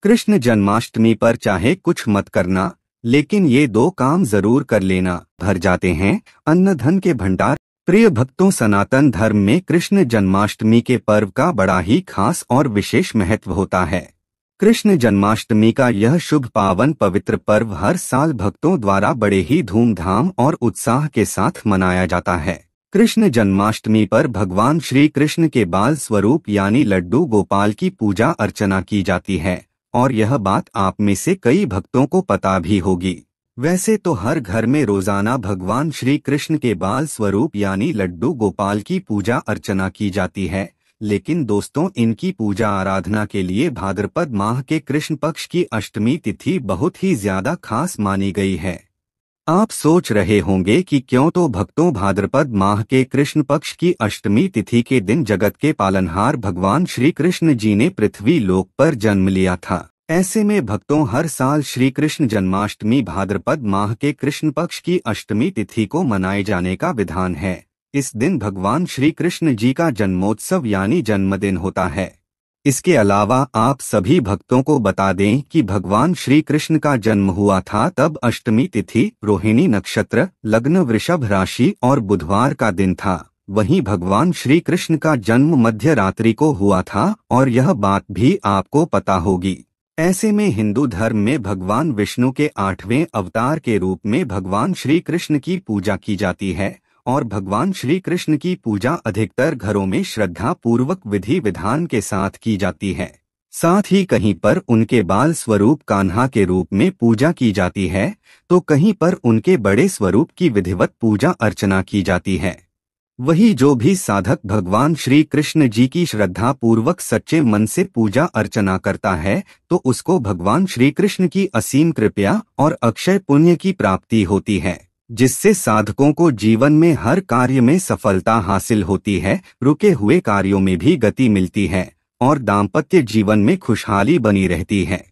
कृष्ण जन्माष्टमी पर चाहे कुछ मत करना, लेकिन ये दो काम जरूर कर लेना, भर जाते हैं अन्न धन के भंडार। प्रिय भक्तों, सनातन धर्म में कृष्ण जन्माष्टमी के पर्व का बड़ा ही खास और विशेष महत्व होता है। कृष्ण जन्माष्टमी का यह शुभ पावन पवित्र पर्व हर साल भक्तों द्वारा बड़े ही धूमधाम और उत्साह के साथ मनाया जाता है। कृष्ण जन्माष्टमी पर भगवान श्री कृष्ण के बाल स्वरूप यानी लड्डू गोपाल की पूजा अर्चना की जाती है, और यह बात आप में से कई भक्तों को पता भी होगी। वैसे तो हर घर में रोजाना भगवान श्री कृष्ण के बाल स्वरूप यानी लड्डू गोपाल की पूजा अर्चना की जाती है, लेकिन दोस्तों, इनकी पूजा आराधना के लिए भाद्रपद माह के कृष्ण पक्ष की अष्टमी तिथि बहुत ही ज्यादा खास मानी गई है। आप सोच रहे होंगे कि क्यों, तो भक्तों, भाद्रपद माह के कृष्ण पक्ष की अष्टमी तिथि के दिन जगत के पालनहार भगवान श्री कृष्ण जी ने पृथ्वी लोक पर जन्म लिया था। ऐसे में भक्तों, हर साल श्री कृष्ण जन्माष्टमी भाद्रपद माह के कृष्ण पक्ष की अष्टमी तिथि को मनाए जाने का विधान है। इस दिन भगवान श्री कृष्ण जी का जन्मोत्सव यानी जन्मदिन होता है। इसके अलावा आप सभी भक्तों को बता दें कि भगवान श्री कृष्ण का जन्म हुआ था तब अष्टमी तिथि, रोहिणी नक्षत्र, लग्न वृषभ राशि और बुधवार का दिन था। वहीं भगवान श्री कृष्ण का जन्म मध्य रात्रि को हुआ था, और यह बात भी आपको पता होगी। ऐसे में हिंदू धर्म में भगवान विष्णु के 8वें अवतार के रूप में भगवान श्री कृष्ण की पूजा की जाती है, और भगवान श्री कृष्ण की पूजा अधिकतर घरों में श्रद्धा पूर्वक विधि विधान के साथ की जाती है। साथ ही कहीं पर उनके बाल स्वरूप कान्हा के रूप में पूजा की जाती है, तो कहीं पर उनके बड़े स्वरूप की विधिवत पूजा अर्चना की जाती है। वही जो भी साधक भगवान श्री कृष्ण जी की श्रद्धा पूर्वक सच्चे मन से पूजा अर्चना करता है, तो उसको भगवान श्री कृष्ण की असीम कृपा और अक्षय पुण्य की प्राप्ति होती है, जिससे साधकों को जीवन में हर कार्य में सफलता हासिल होती है, रुके हुए कार्यों में भी गति मिलती है, और दाम्पत्य जीवन में खुशहाली बनी रहती है।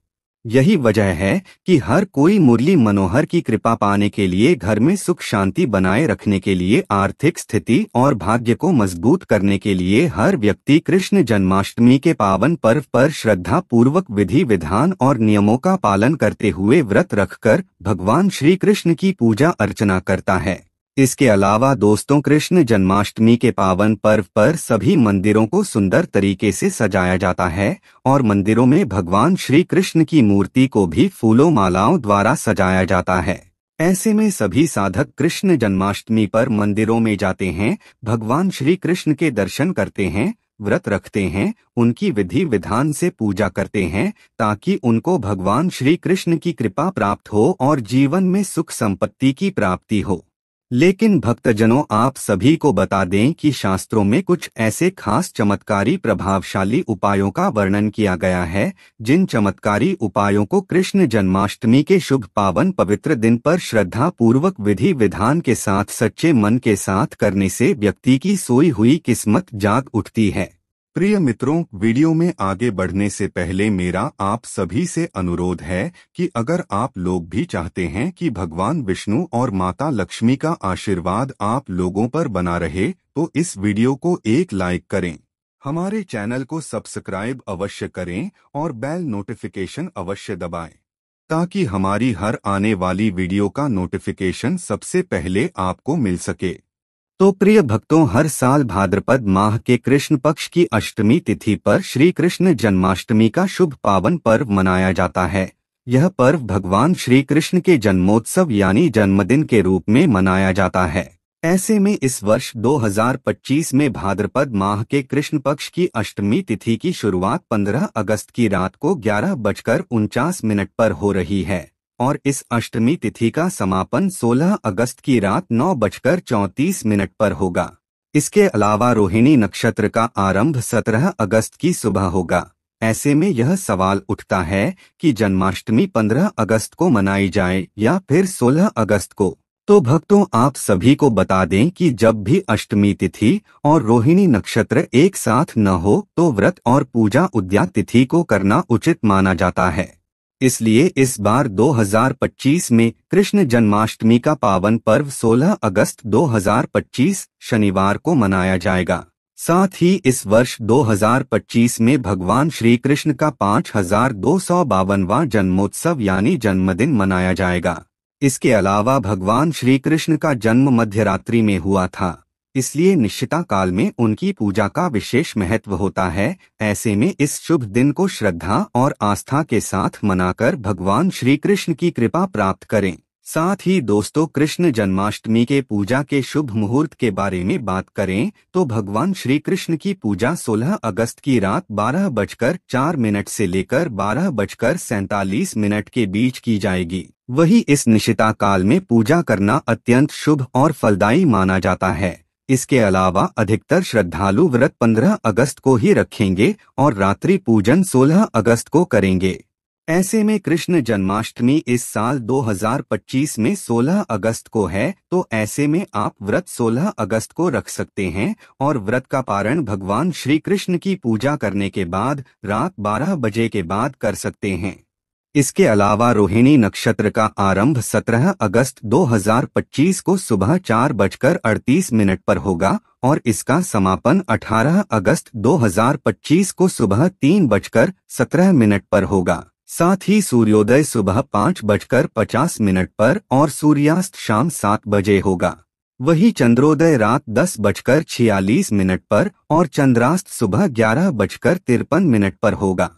यही वजह है कि हर कोई मुरली मनोहर की कृपा पाने के लिए, घर में सुख शांति बनाए रखने के लिए, आर्थिक स्थिति और भाग्य को मजबूत करने के लिए हर व्यक्ति कृष्ण जन्माष्टमी के पावन पर्व पर श्रद्धा पूर्वक विधि विधान और नियमों का पालन करते हुए व्रत रखकर भगवान श्री कृष्ण की पूजा अर्चना करता है। इसके अलावा दोस्तों, कृष्ण जन्माष्टमी के पावन पर्व पर सभी मंदिरों को सुंदर तरीके से सजाया जाता है, और मंदिरों में भगवान श्री कृष्ण की मूर्ति को भी फूलों मालाओं द्वारा सजाया जाता है। ऐसे में सभी साधक कृष्ण जन्माष्टमी पर मंदिरों में जाते हैं, भगवान श्री कृष्ण के दर्शन करते हैं, व्रत रखते हैं, उनकी विधि विधान से पूजा करते हैं, ताकि उनको भगवान श्री कृष्ण की कृपा प्राप्त हो और जीवन में सुख संपत्ति की प्राप्ति हो। लेकिन भक्तजनों, आप सभी को बता दें कि शास्त्रों में कुछ ऐसे खास चमत्कारी प्रभावशाली उपायों का वर्णन किया गया है, जिन चमत्कारी उपायों को कृष्ण जन्माष्टमी के शुभ पावन पवित्र दिन पर श्रद्धा पूर्वक विधि विधान के साथ सच्चे मन के साथ करने से व्यक्ति की सोई हुई किस्मत जाग उठती है। प्रिय मित्रों, वीडियो में आगे बढ़ने से पहले मेरा आप सभी से अनुरोध है कि अगर आप लोग भी चाहते हैं कि भगवान विष्णु और माता लक्ष्मी का आशीर्वाद आप लोगों पर बना रहे, तो इस वीडियो को एक लाइक करें, हमारे चैनल को सब्सक्राइब अवश्य करें और बेल नोटिफिकेशन अवश्य दबाएं, ताकि हमारी हर आने वाली वीडियो का नोटिफिकेशन सबसे पहले आपको मिल सके। तो प्रिय भक्तों, हर साल भाद्रपद माह के कृष्ण पक्ष की अष्टमी तिथि पर श्री कृष्ण जन्माष्टमी का शुभ पावन पर्व मनाया जाता है। यह पर्व भगवान श्री कृष्ण के जन्मोत्सव यानी जन्मदिन के रूप में मनाया जाता है। ऐसे में इस वर्ष 2025 में भाद्रपद माह के कृष्ण पक्ष की अष्टमी तिथि की शुरुआत 15 अगस्त की रात को 11:49 पर हो रही है, और इस अष्टमी तिथि का समापन 16 अगस्त की रात 9:34 पर होगा। इसके अलावा रोहिणी नक्षत्र का आरंभ 17 अगस्त की सुबह होगा। ऐसे में यह सवाल उठता है कि जन्माष्टमी 15 अगस्त को मनाई जाए या फिर 16 अगस्त को। तो भक्तों, आप सभी को बता दें कि जब भी अष्टमी तिथि और रोहिणी नक्षत्र एक साथ न हो, तो व्रत और पूजा उद्या तिथि को करना उचित माना जाता है। इसलिए इस बार 2025 में कृष्ण जन्माष्टमी का पावन पर्व 16 अगस्त 2025 शनिवार को मनाया जाएगा। साथ ही इस वर्ष 2025 में भगवान श्री कृष्ण का 5252वां जन्मोत्सव यानी जन्मदिन मनाया जाएगा। इसके अलावा भगवान श्री कृष्ण का जन्म मध्यरात्रि में हुआ था, इसलिए निश्चिता काल में उनकी पूजा का विशेष महत्व होता है। ऐसे में इस शुभ दिन को श्रद्धा और आस्था के साथ मनाकर भगवान श्री कृष्ण की कृपा प्राप्त करें। साथ ही दोस्तों, कृष्ण जन्माष्टमी के पूजा के शुभ मुहूर्त के बारे में बात करें तो भगवान श्री कृष्ण की पूजा 16 अगस्त की रात 12:04 से लेकर 12:47 के बीच की जाएगी। वही इस निशिता काल में पूजा करना अत्यंत शुभ और फलदायी माना जाता है। इसके अलावा अधिकतर श्रद्धालु व्रत 15 अगस्त को ही रखेंगे और रात्रि पूजन 16 अगस्त को करेंगे। ऐसे में कृष्ण जन्माष्टमी इस साल 2025 में 16 अगस्त को है, तो ऐसे में आप व्रत 16 अगस्त को रख सकते हैं और व्रत का पारण भगवान श्री कृष्ण की पूजा करने के बाद रात 12 बजे के बाद कर सकते हैं। इसके अलावा रोहिणी नक्षत्र का आरंभ 17 अगस्त 2025 को सुबह 4:38 पर होगा और इसका समापन 18 अगस्त 2025 को सुबह 3:17 पर होगा। साथ ही सूर्योदय सुबह 5:50 पर और सूर्यास्त शाम 7 बजे होगा। वही चंद्रोदय रात 10:46 पर और चंद्रास्त सुबह 11:53 पर होगा।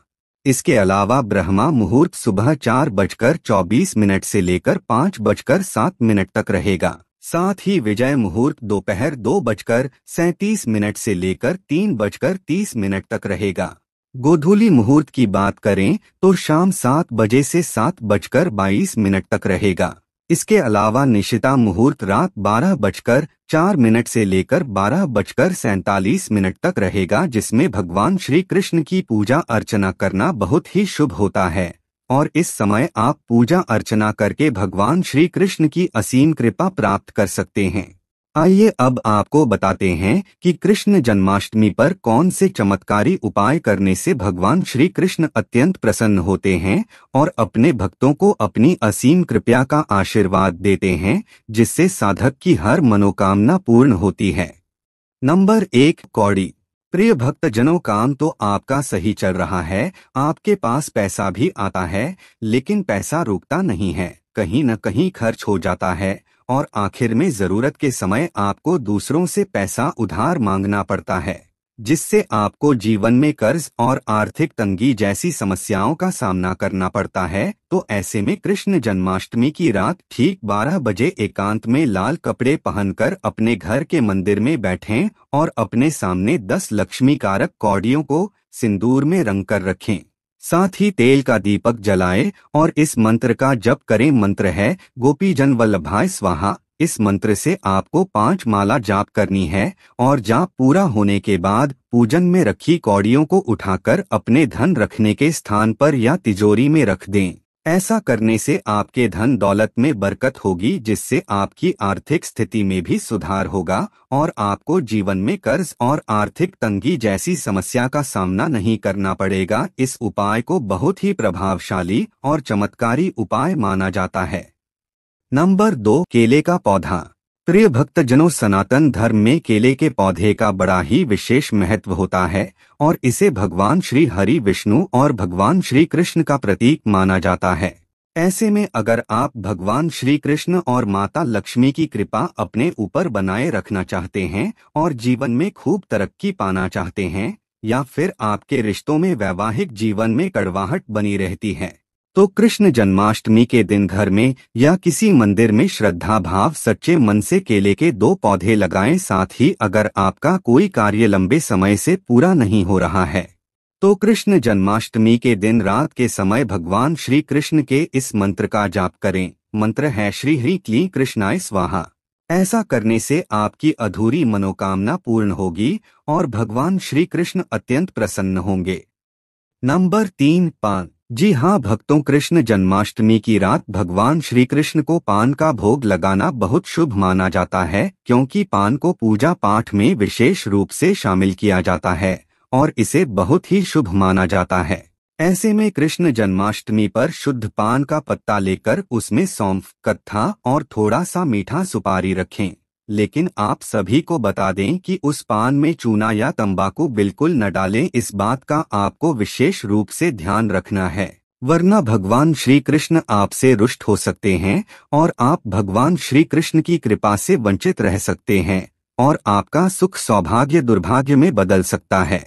इसके अलावा ब्रह्मा मुहूर्त सुबह 4:24 से लेकर 5:07 तक रहेगा। साथ ही विजय मुहूर्त दोपहर 2:37 से लेकर 3:30 तक रहेगा। गोधूली मुहूर्त की बात करें तो शाम 7 बजे से 7:22 तक रहेगा। इसके अलावा निशिता मुहूर्त रात 12:04 से लेकर 12:47 तक रहेगा, जिसमें भगवान श्री कृष्ण की पूजा अर्चना करना बहुत ही शुभ होता है और इस समय आप पूजा अर्चना करके भगवान श्री कृष्ण की असीम कृपा प्राप्त कर सकते हैं। आइए अब आपको बताते हैं कि कृष्ण जन्माष्टमी पर कौन से चमत्कारी उपाय करने से भगवान श्री कृष्ण अत्यंत प्रसन्न होते हैं और अपने भक्तों को अपनी असीम कृपा का आशीर्वाद देते हैं, जिससे साधक की हर मनोकामना पूर्ण होती है। नंबर 1, कौड़ी। प्रिय भक्तजनों, काम तो आपका सही चल रहा है, आपके पास पैसा भी आता है, लेकिन पैसा रुकता नहीं है, कहीं न कहीं खर्च हो जाता है और आखिर में जरूरत के समय आपको दूसरों से पैसा उधार मांगना पड़ता है, जिससे आपको जीवन में कर्ज और आर्थिक तंगी जैसी समस्याओं का सामना करना पड़ता है। तो ऐसे में कृष्ण जन्माष्टमी की रात ठीक 12 बजे एकांत में लाल कपड़े पहनकर अपने घर के मंदिर में बैठें और अपने सामने 10 लक्ष्मी कारक कौड़ियों को सिंदूर में रंग कर रखें। साथ ही तेल का दीपक जलाएं और इस मंत्र का जप करें। मंत्र है गोपी जन वल्लभाय स्वाहा। इस मंत्र से आपको 5 माला जाप करनी है और जाप पूरा होने के बाद पूजन में रखी कौड़ियों को उठाकर अपने धन रखने के स्थान पर या तिजोरी में रख दें। ऐसा करने से आपके धन दौलत में बरकत होगी, जिससे आपकी आर्थिक स्थिति में भी सुधार होगा और आपको जीवन में कर्ज और आर्थिक तंगी जैसी समस्या का सामना नहीं करना पड़ेगा। इस उपाय को बहुत ही प्रभावशाली और चमत्कारी उपाय माना जाता है। नंबर 2, केले का पौधा। प्रिय भक्तजनों, सनातन धर्म में केले के पौधे का बड़ा ही विशेष महत्व होता है और इसे भगवान श्री हरि विष्णु और भगवान श्री कृष्ण का प्रतीक माना जाता है। ऐसे में अगर आप भगवान श्री कृष्ण और माता लक्ष्मी की कृपा अपने ऊपर बनाए रखना चाहते हैं और जीवन में खूब तरक्की पाना चाहते हैं, या फिर आपके रिश्तों में वैवाहिक जीवन में कड़वाहट बनी रहती है, तो कृष्ण जन्माष्टमी के दिन घर में या किसी मंदिर में श्रद्धा भाव सच्चे मन से केले के 2 पौधे लगाएं। साथ ही अगर आपका कोई कार्य लंबे समय से पूरा नहीं हो रहा है, तो कृष्ण जन्माष्टमी के दिन रात के समय भगवान श्री कृष्ण के इस मंत्र का जाप करें। मंत्र है श्री हरि क्लीं कृष्णाय स्वाहा। ऐसा करने से आपकी अधूरी मनोकामना पूर्ण होगी और भगवान श्री कृष्ण अत्यंत प्रसन्न होंगे। नंबर 3, पान। जी हाँ भक्तों, कृष्ण जन्माष्टमी की रात भगवान श्री कृष्ण को पान का भोग लगाना बहुत शुभ माना जाता है, क्योंकि पान को पूजा पाठ में विशेष रूप से शामिल किया जाता है और इसे बहुत ही शुभ माना जाता है। ऐसे में कृष्ण जन्माष्टमी पर शुद्ध पान का पत्ता लेकर उसमें सौंफ, कत्था और थोड़ा सा मीठा सुपारी रखें। लेकिन आप सभी को बता दें कि उस पान में चूना या तंबाकू बिल्कुल न डालें। इस बात का आपको विशेष रूप से ध्यान रखना है, वरना भगवान श्री कृष्ण आपसे रुष्ट हो सकते हैं और आप भगवान श्री कृष्ण की कृपा से वंचित रह सकते हैं और आपका सुख सौभाग्य दुर्भाग्य में बदल सकता है।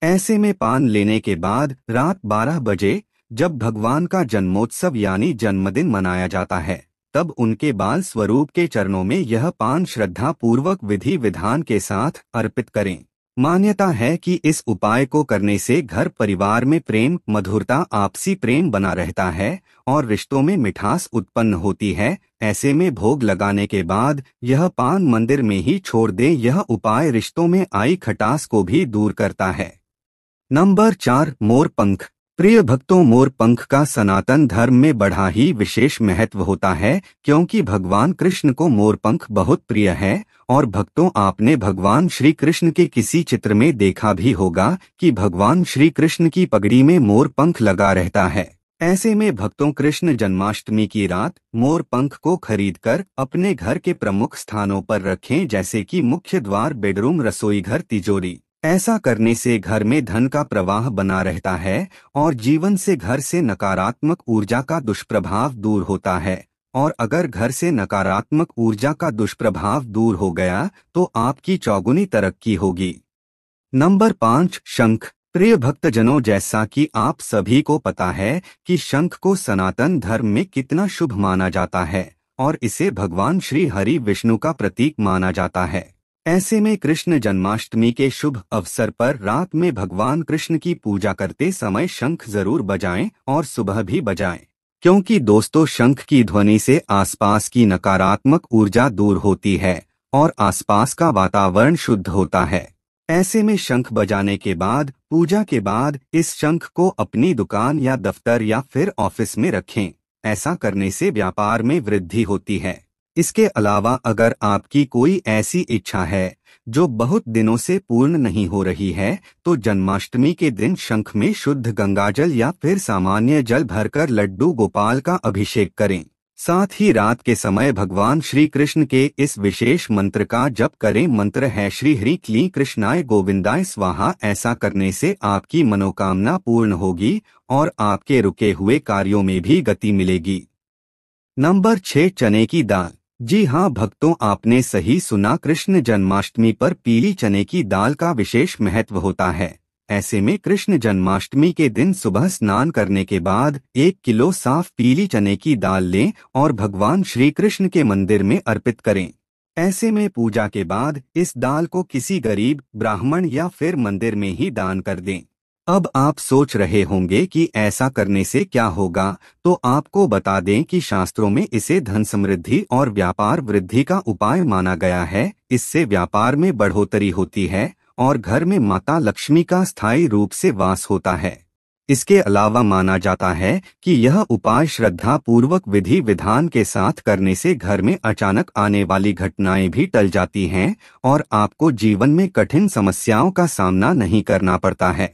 ऐसे में पान लेने के बाद रात 12 बजे, जब भगवान का जन्मोत्सव यानी जन्मदिन मनाया जाता है, तब उनके बाल स्वरूप के चरणों में यह पान श्रद्धा पूर्वक विधि विधान के साथ अर्पित करें। मान्यता है कि इस उपाय को करने से घर परिवार में प्रेम, मधुरता, आपसी प्रेम बना रहता है और रिश्तों में मिठास उत्पन्न होती है। ऐसे में भोग लगाने के बाद यह पान मंदिर में ही छोड़ दें। यह उपाय रिश्तों में आई खटास को भी दूर करता है। नंबर 4, मोर पंख। प्रिय भक्तों, मोर पंख का सनातन धर्म में बड़ा ही विशेष महत्व होता है, क्योंकि भगवान कृष्ण को मोर पंख बहुत प्रिय है। और भक्तों, आपने भगवान श्री कृष्ण के किसी चित्र में देखा भी होगा कि भगवान श्री कृष्ण की पगड़ी में मोर पंख लगा रहता है। ऐसे में भक्तों, कृष्ण जन्माष्टमी की रात मोर पंख को खरीदकर अपने घर के प्रमुख स्थानों पर रखें, जैसे कि मुख्य द्वार, बेडरूम, रसोई घर, तिजोरी। ऐसा करने से घर में धन का प्रवाह बना रहता है और जीवन से, घर से नकारात्मक ऊर्जा का दुष्प्रभाव दूर होता है। और अगर घर से नकारात्मक ऊर्जा का दुष्प्रभाव दूर हो गया तो आपकी चौगुनी तरक्की होगी। नंबर 5, शंख। प्रिय भक्तजनों, जैसा कि आप सभी को पता है कि शंख को सनातन धर्म में कितना शुभ माना जाता है और इसे भगवान श्री हरि विष्णु का प्रतीक माना जाता है। ऐसे में कृष्ण जन्माष्टमी के शुभ अवसर पर रात में भगवान कृष्ण की पूजा करते समय शंख जरूर बजाएं और सुबह भी बजाएं, क्योंकि दोस्तों, शंख की ध्वनि से आसपास की नकारात्मक ऊर्जा दूर होती है और आसपास का वातावरण शुद्ध होता है। ऐसे में शंख बजाने के बाद, पूजा के बाद, इस शंख को अपनी दुकान या दफ्तर या फिर ऑफिस में रखें। ऐसा करने से व्यापार में वृद्धि होती है। इसके अलावा अगर आपकी कोई ऐसी इच्छा है जो बहुत दिनों से पूर्ण नहीं हो रही है, तो जन्माष्टमी के दिन शंख में शुद्ध गंगाजल या फिर सामान्य जल भरकर लड्डू गोपाल का अभिषेक करें। साथ ही रात के समय भगवान श्री कृष्ण के इस विशेष मंत्र का जप करें। मंत्र है श्री हरि क्लीं कृष्णाय गोविंदाय स्वाहा। ऐसा करने से आपकी मनोकामना पूर्ण होगी और आपके रुके हुए कार्यों में भी गति मिलेगी। नंबर 6, चने की दाल। जी हाँ भक्तों, आपने सही सुना, कृष्ण जन्माष्टमी पर पीली चने की दाल का विशेष महत्व होता है। ऐसे में कृष्ण जन्माष्टमी के दिन सुबह स्नान करने के बाद 1 किलो साफ पीली चने की दाल लें और भगवान श्री कृष्ण के मंदिर में अर्पित करें। ऐसे में पूजा के बाद इस दाल को किसी गरीब, ब्राह्मण या फिर मंदिर में ही दान कर दें। अब आप सोच रहे होंगे कि ऐसा करने से क्या होगा, तो आपको बता दें कि शास्त्रों में इसे धन समृद्धि और व्यापार वृद्धि का उपाय माना गया है। इससे व्यापार में बढ़ोतरी होती है और घर में माता लक्ष्मी का स्थायी रूप से वास होता है। इसके अलावा माना जाता है कि यह उपाय श्रद्धा पूर्वक विधि विधान के साथ करने से घर में अचानक आने वाली घटनाएं भी टल जाती हैं और आपको जीवन में कठिन समस्याओं का सामना नहीं करना पड़ता है।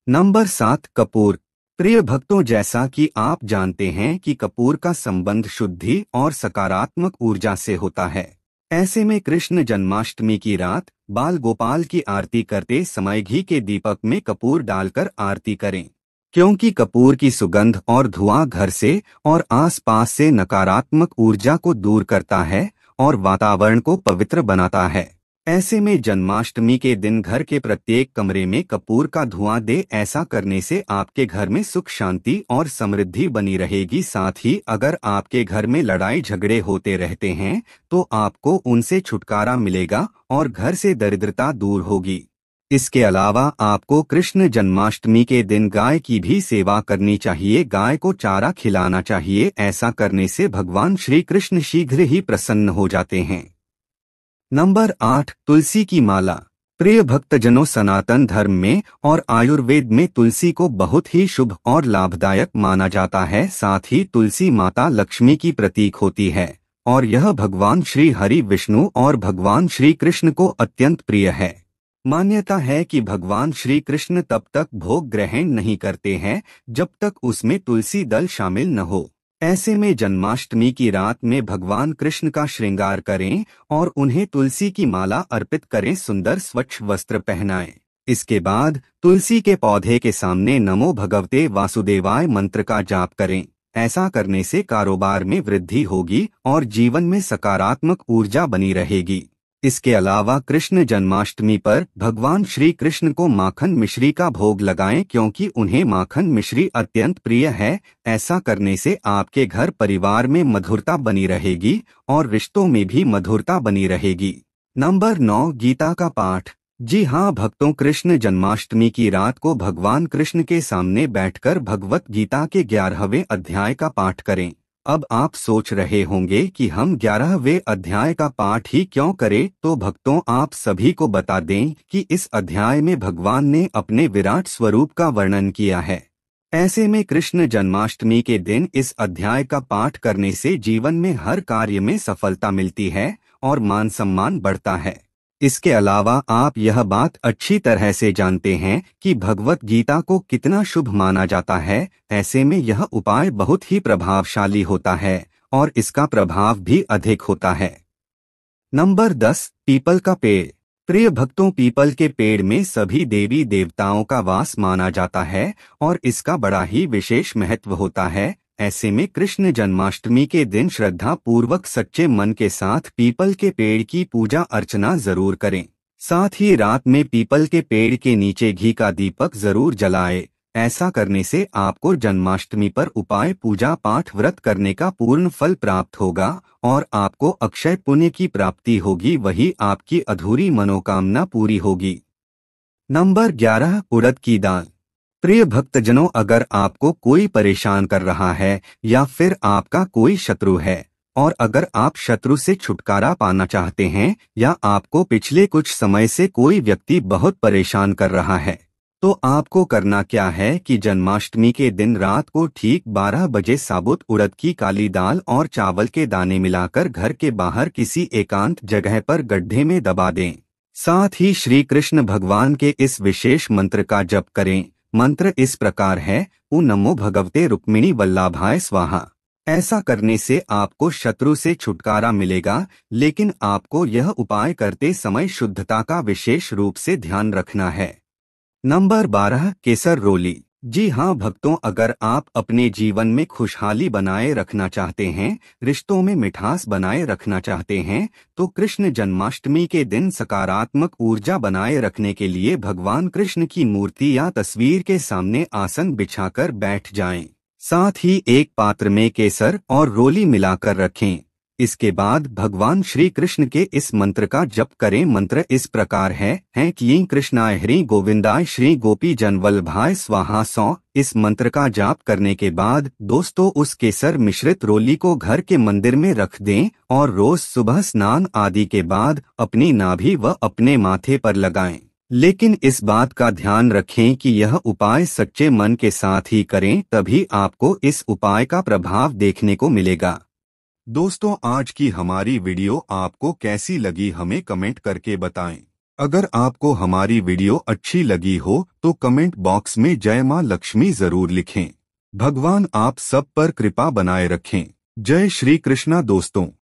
नंबर 7, कपूर। प्रिय भक्तों, जैसा कि आप जानते हैं कि कपूर का संबंध शुद्धि और सकारात्मक ऊर्जा से होता है। ऐसे में कृष्ण जन्माष्टमी की रात बाल गोपाल की आरती करते समय घी के दीपक में कपूर डालकर आरती करें, क्योंकि कपूर की सुगंध और धुआं घर से और आसपास से नकारात्मक ऊर्जा को दूर करता है और वातावरण को पवित्र बनाता है। ऐसे में जन्माष्टमी के दिन घर के प्रत्येक कमरे में कपूर का धुआं दे। ऐसा करने से आपके घर में सुख, शांति और समृद्धि बनी रहेगी। साथ ही अगर आपके घर में लड़ाई झगड़े होते रहते हैं तो आपको उनसे छुटकारा मिलेगा और घर से दरिद्रता दूर होगी। इसके अलावा आपको कृष्ण जन्माष्टमी के दिन गाय की भी सेवा करनी चाहिए। गाय को चारा खिलाना चाहिए। ऐसा करने से भगवान श्री कृष्ण शीघ्र ही प्रसन्न हो जाते हैं। नंबर 8, तुलसी की माला। प्रिय भक्तजनों, सनातन धर्म में और आयुर्वेद में तुलसी को बहुत ही शुभ और लाभदायक माना जाता है। साथ ही तुलसी माता लक्ष्मी की प्रतीक होती है और यह भगवान श्री हरि विष्णु और भगवान श्री कृष्ण को अत्यंत प्रिय है। मान्यता है कि भगवान श्री कृष्ण तब तक भोग ग्रहण नहीं करते हैं जब तक उसमें तुलसी दल शामिल न हो। ऐसे में जन्माष्टमी की रात में भगवान कृष्ण का श्रृंगार करें और उन्हें तुलसी की माला अर्पित करें, सुंदर स्वच्छ वस्त्र पहनाएं। इसके बाद तुलसी के पौधे के सामने नमो भगवते वासुदेवाय मंत्र का जाप करें। ऐसा करने से कारोबार में वृद्धि होगी और जीवन में सकारात्मक ऊर्जा बनी रहेगी। इसके अलावा कृष्ण जन्माष्टमी पर भगवान श्री कृष्ण को माखन मिश्री का भोग लगाएं, क्योंकि उन्हें माखन मिश्री अत्यंत प्रिय है। ऐसा करने से आपके घर परिवार में मधुरता बनी रहेगी और रिश्तों में भी मधुरता बनी रहेगी। नंबर 9, गीता का पाठ। जी हाँ भक्तों, कृष्ण जन्माष्टमी की रात को भगवान कृष्ण के सामने बैठकर भगवत गीता के 11वें अध्याय का पाठ करें। अब आप सोच रहे होंगे कि हम 11वें अध्याय का पाठ ही क्यों करें, तो भक्तों आप सभी को बता दें कि इस अध्याय में भगवान ने अपने विराट स्वरूप का वर्णन किया है। ऐसे में कृष्ण जन्माष्टमी के दिन इस अध्याय का पाठ करने से जीवन में हर कार्य में सफलता मिलती है और मान सम्मान बढ़ता है। इसके अलावा आप यह बात अच्छी तरह से जानते हैं कि भगवत गीता को कितना शुभ माना जाता है। ऐसे में यह उपाय बहुत ही प्रभावशाली होता है और इसका प्रभाव भी अधिक होता है। नंबर 10, पीपल का पेड़। प्रिय भक्तों, पीपल के पेड़ में सभी देवी देवताओं का वास माना जाता है और इसका बड़ा ही विशेष महत्व होता है। ऐसे में कृष्ण जन्माष्टमी के दिन श्रद्धा पूर्वक सच्चे मन के साथ पीपल के पेड़ की पूजा अर्चना जरूर करें। साथ ही रात में पीपल के पेड़ के नीचे घी का दीपक जरूर जलाएं। ऐसा करने से आपको जन्माष्टमी पर उपाय पूजा पाठ व्रत करने का पूर्ण फल प्राप्त होगा और आपको अक्षय पुण्य की प्राप्ति होगी, वही आपकी अधूरी मनोकामना पूरी होगी। नंबर 11, उड़द की दाल। प्रिय भक्तजनों, अगर आपको कोई परेशान कर रहा है या फिर आपका कोई शत्रु है और अगर आप शत्रु से छुटकारा पाना चाहते हैं या आपको पिछले कुछ समय से कोई व्यक्ति बहुत परेशान कर रहा है, तो आपको करना क्या है कि जन्माष्टमी के दिन रात को ठीक 12 बजे साबुत उड़द की काली दाल और चावल के दाने मिलाकर घर के बाहर किसी एकांत जगह पर गड्ढे में दबा दें। साथ ही श्री कृष्ण भगवान के इस विशेष मंत्र का जप करें। मंत्र इस प्रकार है, ओ नमो भगवते रुक्मिणी वल्लभाय स्वाहा। ऐसा करने से आपको शत्रु से छुटकारा मिलेगा, लेकिन आपको यह उपाय करते समय शुद्धता का विशेष रूप से ध्यान रखना है। नंबर 12, केसर रोली। जी हाँ भक्तों, अगर आप अपने जीवन में खुशहाली बनाए रखना चाहते हैं, रिश्तों में मिठास बनाए रखना चाहते हैं, तो कृष्ण जन्माष्टमी के दिन सकारात्मक ऊर्जा बनाए रखने के लिए भगवान कृष्ण की मूर्ति या तस्वीर के सामने आसन बिछाकर बैठ जाएं। साथ ही एक पात्र में केसर और रोली मिलाकर रखें। इसके बाद भगवान श्री कृष्ण के इस मंत्र का जप करें। मंत्र इस प्रकार है कि कृष्णाय हरि गोविंदाय श्री गोपी जन वल्लभाय स्वाहा 100। इस मंत्र का जाप करने के बाद दोस्तों उस केसर मिश्रित रोली को घर के मंदिर में रख दें और रोज सुबह स्नान आदि के बाद अपनी नाभि व अपने माथे पर लगाएं। लेकिन इस बात का ध्यान रखें कि यह उपाय सच्चे मन के साथ ही करें, तभी आपको इस उपाय का प्रभाव देखने को मिलेगा। दोस्तों, आज की हमारी वीडियो आपको कैसी लगी हमें कमेंट करके बताएं। अगर आपको हमारी वीडियो अच्छी लगी हो तो कमेंट बॉक्स में जय मां लक्ष्मी जरूर लिखें। भगवान आप सब पर कृपा बनाए रखें। जय श्री कृष्णा दोस्तों।